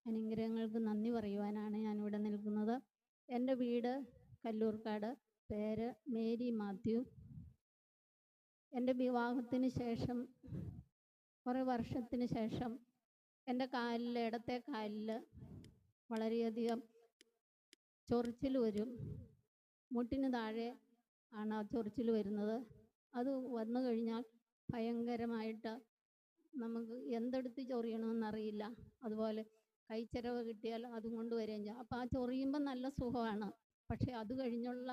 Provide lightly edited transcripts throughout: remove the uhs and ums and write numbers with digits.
അനുഗ്രഹങ്ങൾക്ക് നന്ദി പറയുവാനാണ് ഞാനിവിടെ നിൽക്കുന്നത്. എൻ്റെ വീട് കല്ലൂർക്കാട്, പേര് മേരി മാത്യു. എൻ്റെ വിവാഹത്തിന് ശേഷം കുറേ വർഷത്തിന് ശേഷം എൻ്റെ കാലിൽ, ഇടത്തെ കാലിൽ വളരെയധികം ചൊറിച്ചിൽ വരും. മുട്ടിന് താഴെ ആണ് ആ ചൊറിച്ചിൽ വരുന്നത്. അത് വന്നു കഴിഞ്ഞാൽ ഭയങ്കരമായിട്ട് നമുക്ക് എന്തെടുത്ത് ചൊറിയണമെന്നറിയില്ല. അതുപോലെ കൈച്ചരവ് കിട്ടിയാൽ അതും കൊണ്ട് വരികയും ചെയ്യും. അപ്പോൾ ആ ചൊറിയുമ്പോൾ നല്ല സുഖമാണ്. പക്ഷേ അത് കഴിഞ്ഞുള്ള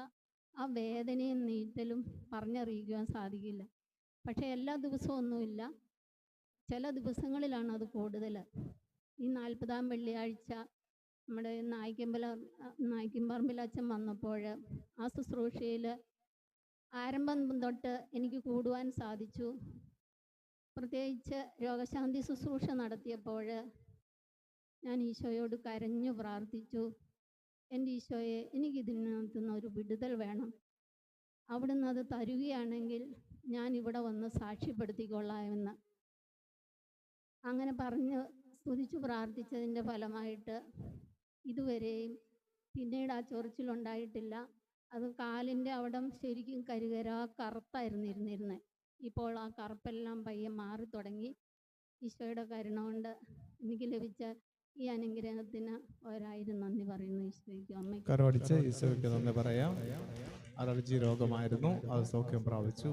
ആ വേദനയും നീറ്റലും പറഞ്ഞറിയിക്കുവാൻ സാധിക്കില്ല. പക്ഷേ എല്ലാ ദിവസവും ഒന്നുമില്ല, ചില ദിവസങ്ങളിലാണ് അത് കൂടുതൽ. ഈ 40-ാം വെള്ളിയാഴ്ച നമ്മുടെ നായിക്കമ്പറമ്പിൽ അച്ഛൻ വന്നപ്പോൾ ആ ശുശ്രൂഷയിൽ ആരംഭം തൊട്ട് എനിക്ക് കൂടുവാൻ സാധിച്ചു. പ്രത്യേകിച്ച് രോഗശാന്തി ശുശ്രൂഷ നടത്തിയപ്പോൾ ഞാൻ ഈശോയോട് കരഞ്ഞു പ്രാർത്ഥിച്ചു, എൻ്റെ ഈശോയെ, എനിക്കിതിനകത്തുനിന്ന് ഒരു വിടുതൽ വേണം. അവിടുന്ന് അത് തരുകയാണെങ്കിൽ ഞാൻ ഇവിടെ വന്ന് സാക്ഷ്യപ്പെടുത്തിക്കൊള്ളാമെന്ന്. അങ്ങനെ പറഞ്ഞ് സ്തുതിച്ചു പ്രാർത്ഥിച്ചതിൻ്റെ ഫലമായിട്ട് ഇതുവരെയും പിന്നീട് ആ ചൊറിച്ചിലുണ്ടായിട്ടില്ല. അത് കാലിൻ്റെ അവിടം ശരിക്കും കരുകരാ കറുത്തായിരുന്നു ഇരുന്നിരുന്നത്. ഇപ്പോൾ ആ കറുപ്പെല്ലാം പയ്യെ മാറി തുടങ്ങി. ഈശോയുടെ കരുണ കൊണ്ട് എനിക്ക് ലഭിച്ച ഈ അനുഗ്രഹത്തിന് 1000 നന്ദി പറയുന്നു. ഈശോയ്ക്ക് അമ്മയ്ക്ക് കരമടിച്ച് ഈശോയ്ക്ക് നന്ദി പറയാം. അലർജി രോഗമായിരുന്നു, അത് സൗഖ്യം പ്രാപിച്ചു.